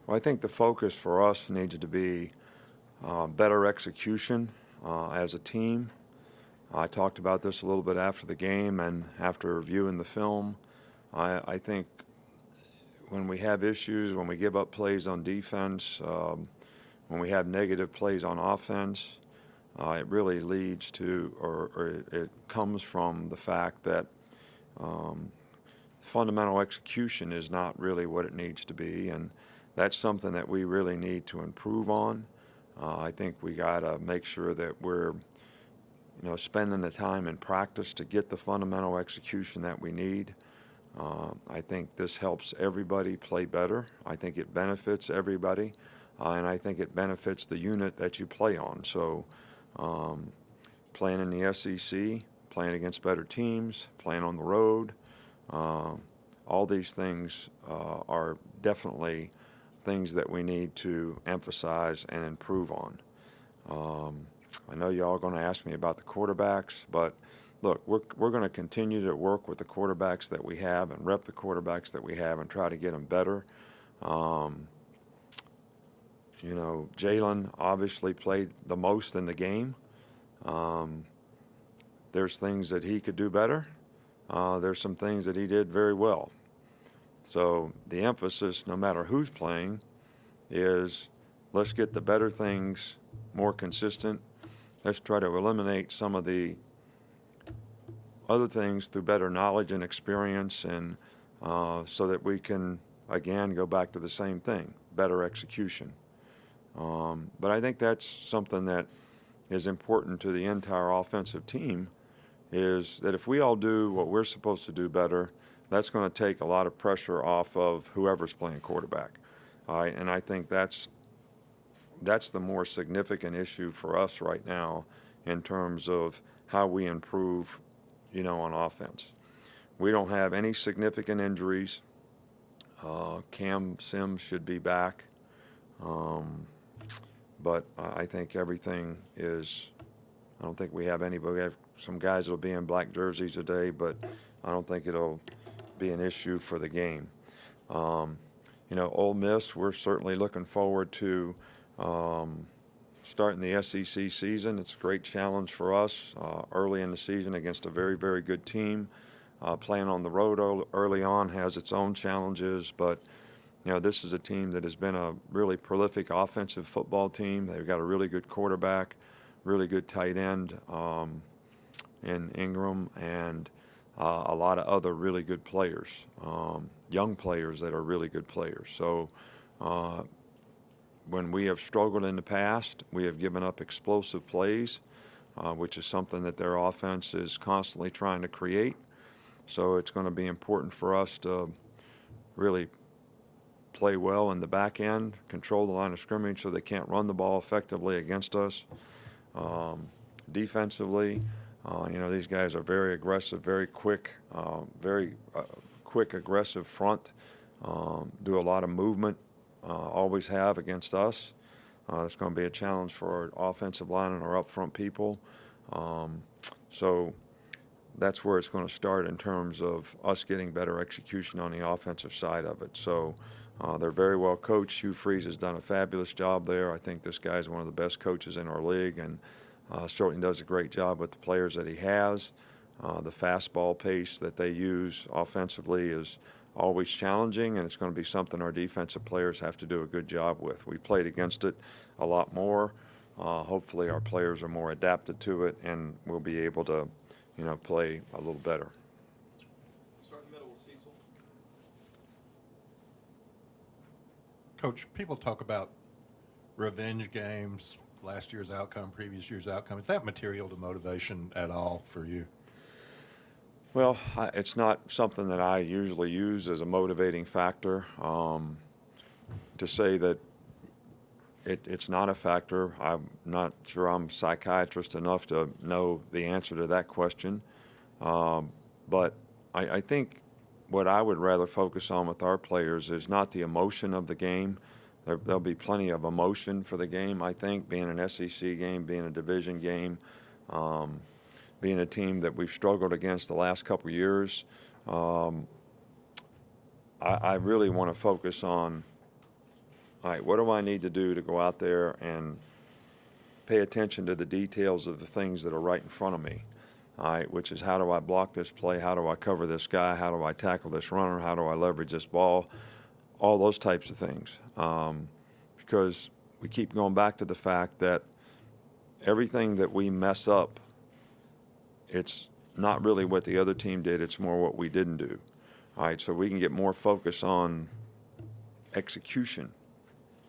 Well, I think the focus for us needs to be better execution as a team. I talked about this a little bit after the game and after reviewing the film. I think when we have issues, when we give up plays on defense, when we have negative plays on offense, it really leads to, or it comes from the fact that fundamental execution is not really what it needs to be, and that's something that we really need to improve on. I think we got to make sure that we're spending the time in practice to get the fundamental execution that we need. I think this helps everybody play better. I think it benefits everybody, and I think it benefits the unit that you play on. So playing in the SEC, playing against better teams, playing on the road, all these things are definitely things that we need to emphasize and improve on. I know y'all are going to ask me about the quarterbacks, but look, we're going to continue to work with the quarterbacks that we have and rep the quarterbacks that we have and try to get them better. Jalen obviously played the most in the game. There's things that he could do better. There's some things that he did very well. So the emphasis, no matter who's playing, is let's get the better things more consistent. Let's try to eliminate some of the other things through better knowledge and experience, and so that we can, again, go back to the same thing, better execution. But I think that's something that is important to the entire offensive team, is that if we all do what we're supposed to do better, that's going to take a lot of pressure off of whoever's playing quarterback. All right, and I think that's the more significant issue for us right now in terms of how we improve, on offense. We don't have any significant injuries. Cam Sims should be back. But I think everything is, I don't think we have anybody. We have some guys that will be in black jerseys today, but I don't think it'll be an issue for the game. Ole Miss, we're certainly looking forward to starting the SEC season. It's a great challenge for us early in the season against a very, very good team. Playing on the road early on has its own challenges, but this is a team that has been a really prolific offensive football team. They've got a really good quarterback, really good tight end in Ingram, and a lot of other really good players, young players that are really good players. So when we have struggled in the past, we have given up explosive plays, which is something that their offense is constantly trying to create. So it's going to be important for us to really play well in the back end, control the line of scrimmage so they can't run the ball effectively against us. Defensively, these guys are very aggressive, very quick, quick, aggressive front, do a lot of movement, always have against us. It's going to be a challenge for our offensive line and our up front people. So that's where it's going to start in terms of us getting better execution on the offensive side of it. So they're very well coached. Hugh Freeze has done a fabulous job there. I think this guy's one of the best coaches in our league, and certainly does a great job with the players that he has. The fastball pace that they use offensively is always challenging, and it's going to be something our defensive players have to do a good job with. We played against it a lot more. Hopefully our players are more adapted to it, and we'll be able to, play a little better. Start in the middle with Cecil. Coach, people talk about revenge games, last year's outcome, previous year's outcome. Is that material to motivation at all for you? Well, it's not something that I usually use as a motivating factor. To say that it's not a factor, I'm not sure I'm a psychiatrist enough to know the answer to that question. But I think what I would rather focus on with our players is not the emotion of the game. There'll be plenty of emotion for the game, I think, being an SEC game, being a division game, being a team that we've struggled against the last couple of years. I really want to focus on all right, what do I need to do to go out there and pay attention to the details of the things that are right in front of me, all right, which is how do I block this play, how do I cover this guy, how do I tackle this runner, how do I leverage this ball, all those types of things. Because we keep going back to the fact that everything that we mess up, it's not really what the other team did, it's more what we didn't do. All right, so we can get more focus on execution,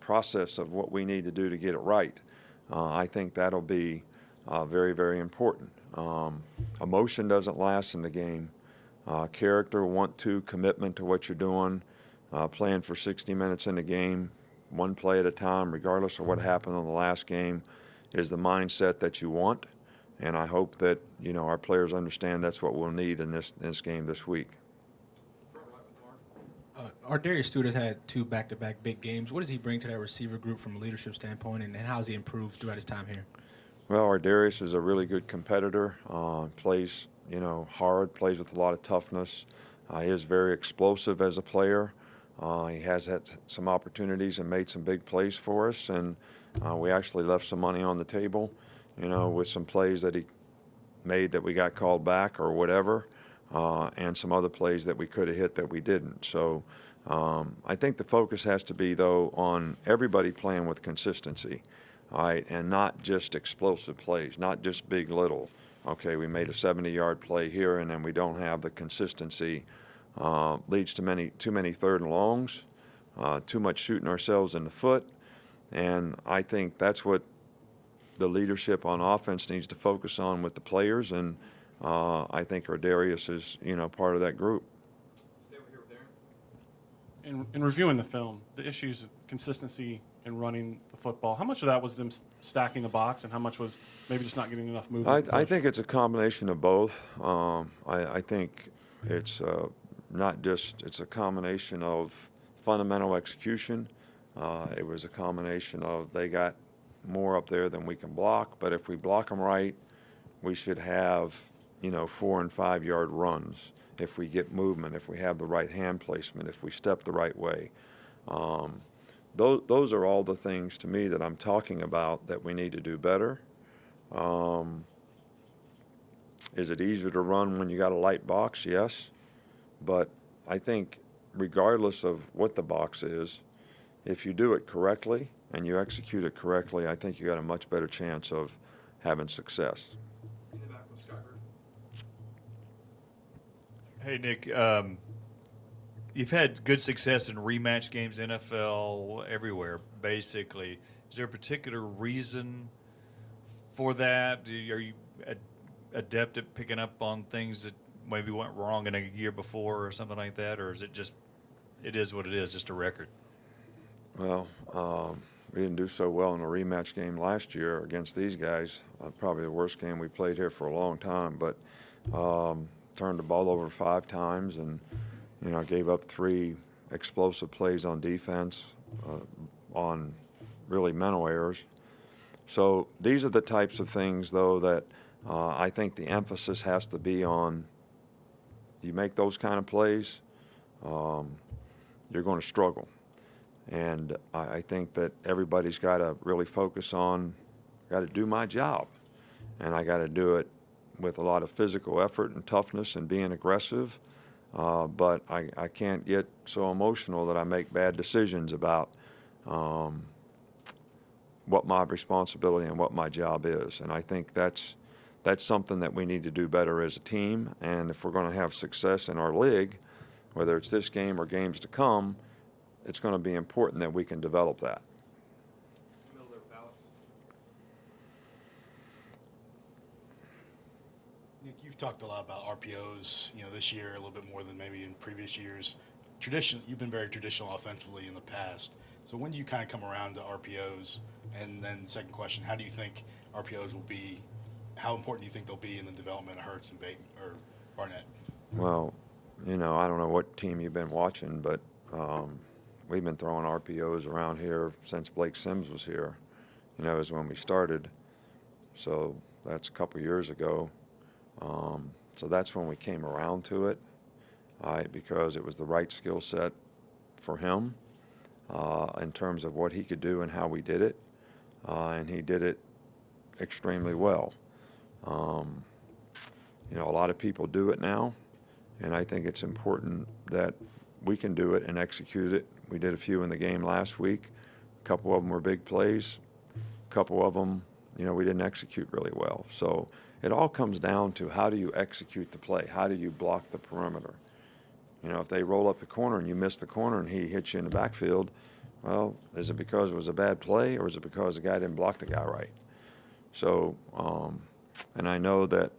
process of what we need to do to get it right. I think that'll be very, very important. Emotion doesn't last in the game. Character, want to, commitment to what you're doing, playing for 60 minutes in the game, one play at a time, regardless of what happened on the last game, is the mindset that you want. And I hope that, our players understand that's what we'll need in this game this week. Our Darius Stewart has had 2 back-to-back big games. What does he bring to that receiver group from a leadership standpoint, and how has he improved throughout his time here? Well, our Darius is a really good competitor, plays, hard, plays with a lot of toughness. He is very explosive as a player. He has had some opportunities and made some big plays for us, and we actually left some money on the table, with some plays that he made that we got called back or whatever, and some other plays that we could have hit that we didn't. So I think the focus has to be, though, on everybody playing with consistency, all right, and not just explosive plays, not just big little. Okay, we made a 70-yard play here, and then we don't have the consistency. Leads to too many third and longs, too much shooting ourselves in the foot, and I think that's what the leadership on offense needs to focus on with the players, and I think our Darius is, part of that group. Stay over here with Darren. In reviewing the film, the issues of consistency in running the football, how much of that was them stacking the box, and how much was maybe just not getting enough movement? I think it's a combination of both. I think it's not just, it's a combination of fundamental execution. It was a combination of they got more up there than we can block, but if we block them right, we should have, 4 and 5 yard runs if we get movement, if we have the right hand placement, if we step the right way. Those are all the things to me that I'm talking about that we need to do better. Is it easier to run when you got a light box? Yes. But I think regardless of what the box is, if you do it correctly and you execute it correctly, I think you got a much better chance of having success. In the back with Scott Griffin. Hey, Nick, you've had good success in rematch games, NFL, everywhere, basically. Is there a particular reason for that? Are you adept at picking up on things that maybe went wrong in a year before or something like that? Or is it just, it is what it is, just a record? Well, we didn't do so well in a rematch game last year against these guys. Probably the worst game we played here for a long time, but turned the ball over 5 times and, gave up 3 explosive plays on defense on really mental errors. So these are the types of things, though, that I think the emphasis has to be on. You make those kind of plays, you're going to struggle. And I think that everybody's got to really focus on, got to do my job. And I got to do it with a lot of physical effort and toughness and being aggressive. But I can't get so emotional that I make bad decisions about what my responsibility and what my job is. And I think that's something that we need to do better as a team. And if we're going to have success in our league, whether it's this game or games to come, it's going to be important that we can develop that. Middle there with Alex. Nick, you've talked a lot about RPOs, this year a little bit more than maybe in previous years. You've been very traditional offensively in the past. So when do you kind of come around to RPOs? And then second question, how do you think RPOs will be, how important do you think they'll be in the development of Hurts and Barnett? Well, I don't know what team you've been watching, but we've been throwing RPOs around here since Blake Sims was here, is when we started. So that's a couple years ago. So that's when we came around to it, because it was the right skill set for him. in terms of what he could do and how we did it, and he did it extremely well. You know, a lot of people do it now, and I think it's important that we can do it and execute it. We did a few in the game last week. A couple of them were big plays. A couple of them, you know, we didn't execute really well. So it all comes down to how do you execute the play? How do you block the perimeter? You know, if they roll up the corner and you miss the corner and he hits you in the backfield, well, is it because it was a bad play or is it because the guy didn't block the guy right? So, and I know that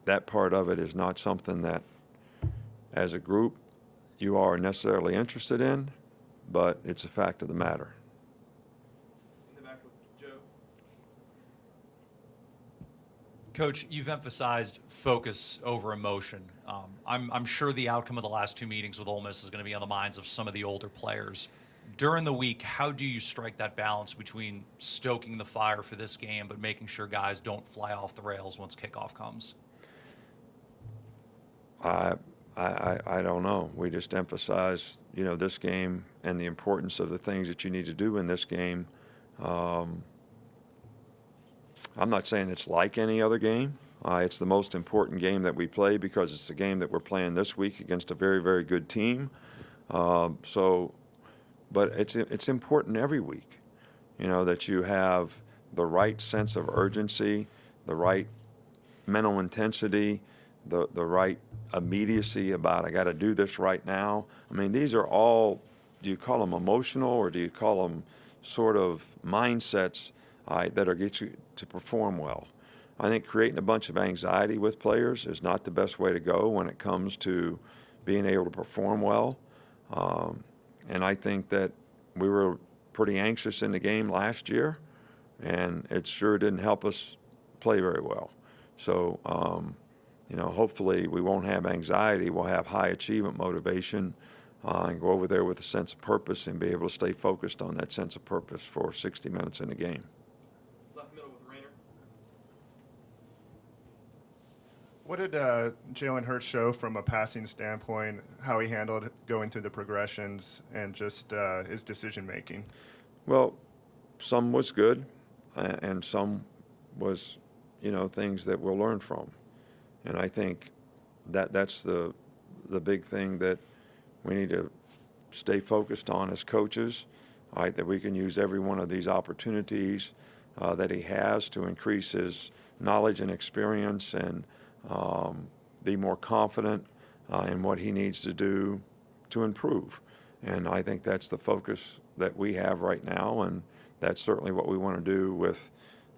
that part of it is not something that, as a group, you are necessarily interested in, but it's a fact of the matter. In the back with Joe. Coach, you've emphasized focus over emotion. I'm sure the outcome of the last two meetings with Ole Miss is going to be on the minds of some of the older players. During the week, how do you strike that balance between stoking the fire for this game but making sure guys don't fly off the rails once kickoff comes? I don't know. We just emphasize, you know, this game and the importance of the things that you need to do in this game. I'm not saying it's like any other game. It's the most important game that we play because it's the game that we're playing this week against a very, very good team. But it's important every week, you know, that you have the right sense of urgency, the right mental intensity, the right immediacy about I got to do this right now. I mean, these are all, do you call them emotional or do you call them sort of mindsets that are get you to perform well? I think creating a bunch of anxiety with players is not the best way to go when it comes to being able to perform well. And I think that we were pretty anxious in the game last year, and it sure didn't help us play very well. So, you know, hopefully we won't have anxiety. We'll have high achievement motivation and go over there with a sense of purpose and be able to stay focused on that sense of purpose for 60 minutes in the game. Left middle with Rayner. What did Jalen Hurts show from a passing standpoint, how he handled going through the progressions and just his decision making? Well, some was good and some was, you know, things that we'll learn from. And I think that that's the big thing that we need to stay focused on as coaches, right, that we can use every one of these opportunities that he has to increase his knowledge and experience and be more confident in what he needs to do to improve. And I think that's the focus that we have right now, and that's certainly what we want to do with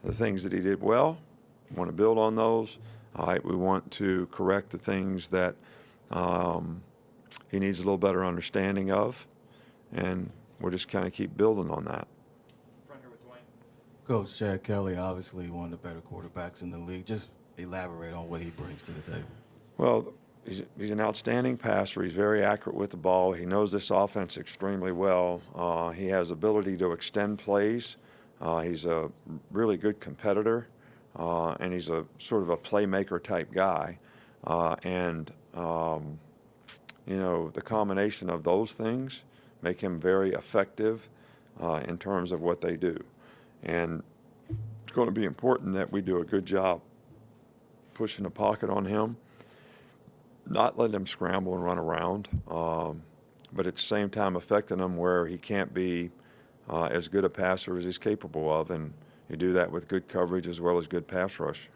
the things that he did well. We want to build on those. We want to correct the things that he needs a little better understanding of, and we'll just kind of keep building on that. Front here with Dwayne. Coach Chad Kelly, obviously one of the better quarterbacks in the league. Just elaborate on what he brings to the table. Well, he's an outstanding passer. He's very accurate with the ball. He knows this offense extremely well. He has ability to extend plays. He's a really good competitor, and he's a sort of a playmaker type guy. You know, the combination of those things make him very effective in terms of what they do. And it's going to be important that we do a good job pushing the pocket on him, not letting him scramble and run around, but at the same time affecting him where he can't be as good a passer as he's capable of, and you do that with good coverage as well as good pass rush.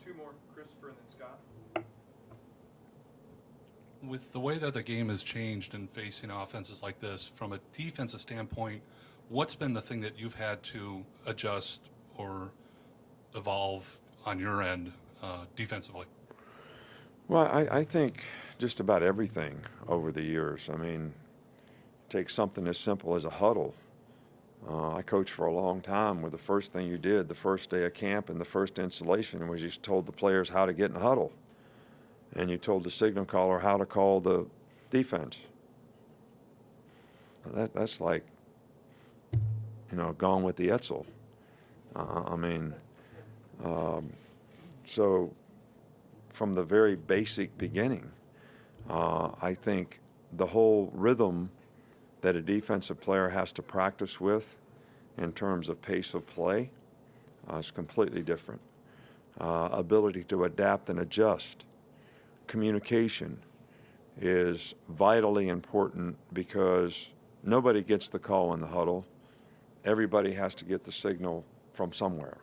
Two more, Christopher and then Scott. With the way that the game has changed and facing offenses like this, from a defensive standpoint, what's been the thing that you've had to adjust or evolve on your end defensively? Well, I think just about everything over the years. I mean, take something as simple as a huddle. I coached for a long time where the first thing you did the first day of camp and the first installation was you told the players how to get in a huddle. And you told the signal caller how to call the defense. That's like, you know, Gone with the Etzel. So from the very basic beginning, I think the whole rhythm that a defensive player has to practice with in terms of pace of play is completely different. Ability to adapt and adjust. Communication is vitally important because nobody gets the call in the huddle. Everybody has to get the signal from somewhere.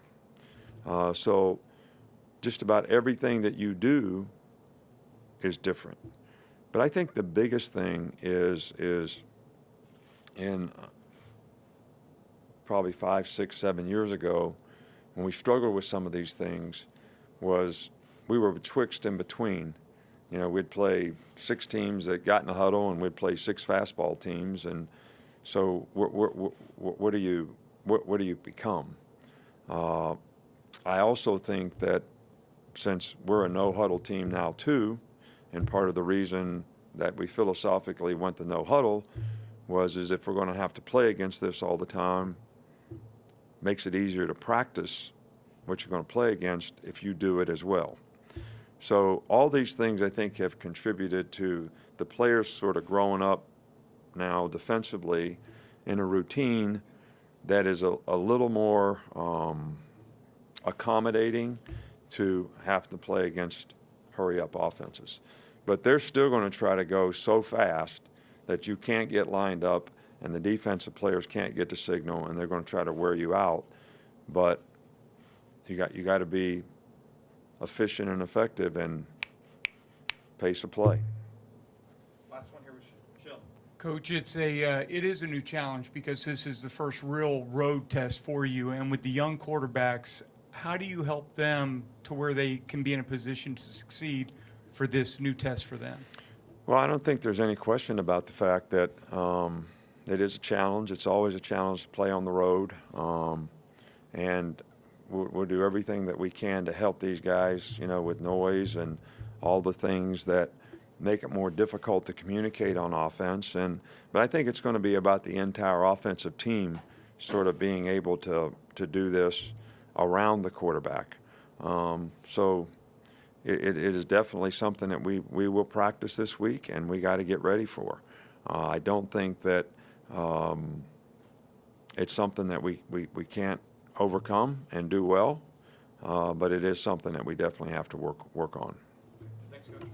So just about everything that you do is different. But I think the biggest thing is in probably 5, 6, 7 years ago, when we struggled with some of these things, was we were betwixt and between. You know, we'd play 6 teams that got in the huddle, and we'd play 6 fastball teams, and so what do you become? I also think that since we're a no huddle team now too, and part of the reason that we philosophically went to no huddle is if we're going to have to play against this all the time, makes it easier to practice what you're going to play against if you do it as well. So all these things I think have contributed to the players sort of growing up now defensively in a routine that is a little more accommodating to have to play against hurry-up offenses. But they're still going to try to go so fast that you can't get lined up and the defensive players can't get the signal, and they're going to try to wear you out. But you got to be efficient and effective and pace of play. Last one here was Shell. Coach, it is a new challenge because this is the first real road test for you. And with the young quarterbacks, how do you help them to where they can be in a position to succeed for this new test for them? Well, I don't think there's any question about the fact that it is a challenge. It's always a challenge to play on the road. And we'll do everything that we can to help these guys, you know, with noise and all the things that make it more difficult to communicate on offense. But I think it's going to be about the entire offensive team sort of being able to do this around the quarterback. So it is definitely something that we will practice this week, and we got to get ready for. I don't think that it's something that we can't overcome and do well, but it is something that we definitely have to work on. Thanks, Coach.